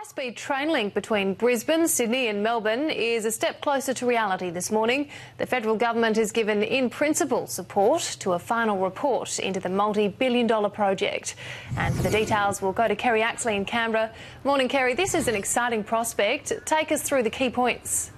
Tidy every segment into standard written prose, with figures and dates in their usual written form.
high-speed train link between Brisbane, Sydney and Melbourne is a step closer to reality this morning. The federal government has given in-principle support to a final report into the multi-billion-dollar project. And for the details, we'll go to Kerry Axley in Canberra. Morning, Kerry. This is an exciting prospect. Take us through the key points.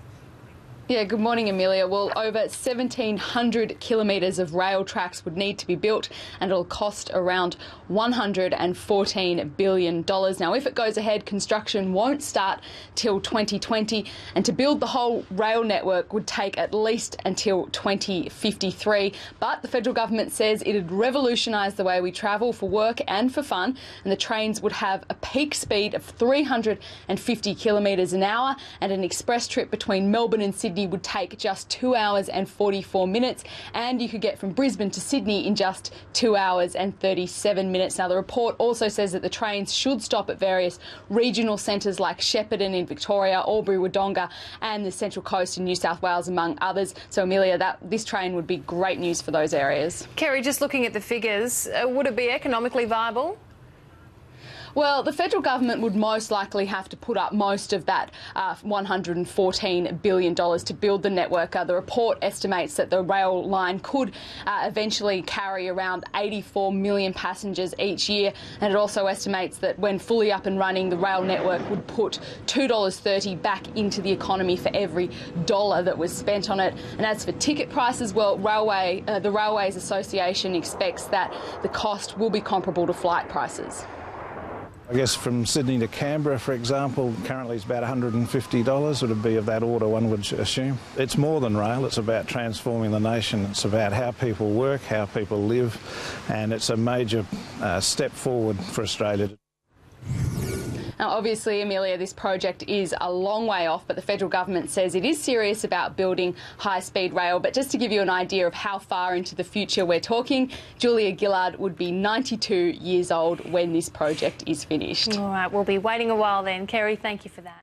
Yeah, good morning, Amelia. Well, over 1,700 kilometres of rail tracks would need to be built, and it'll cost around $114 billion. Now, if it goes ahead, construction won't start till 2020, and to build the whole rail network would take at least until 2053. But the federal government says it'd revolutionise the way we travel for work and for fun, and the trains would have a peak speed of 350 kilometres an hour, and an express trip between Melbourne and Sydney would take just 2 hours and 44 minutes, and you could get from Brisbane to Sydney in just 2 hours and 37 minutes. Now, the report also says that the trains should stop at various regional centres like Shepparton in Victoria, Albury-Wodonga and the Central Coast in New South Wales, among others. So, Amelia, this train would be great news for those areas. Kerry, just looking at the figures, would it be economically viable? Well, the federal government would most likely have to put up most of that $114 billion to build the network. The report estimates that the rail line could eventually carry around 84 million passengers each year, and it also estimates that when fully up and running, the rail network would put $2.30 back into the economy for every dollar that was spent on it. And as for ticket prices, well, the Railways Association expects that the cost will be comparable to flight prices. I guess from Sydney to Canberra, for example, currently it's about $150. It would be of that order, one would assume. It's more than rail. It's about transforming the nation. It's about how people work, how people live, and it's a major step forward for Australia. Now, obviously, Amelia, this project is a long way off, but the federal government says it is serious about building high-speed rail. But just to give you an idea of how far into the future we're talking, Julia Gillard would be 92 years old when this project is finished. All right, we'll be waiting a while then. Kerry, thank you for that.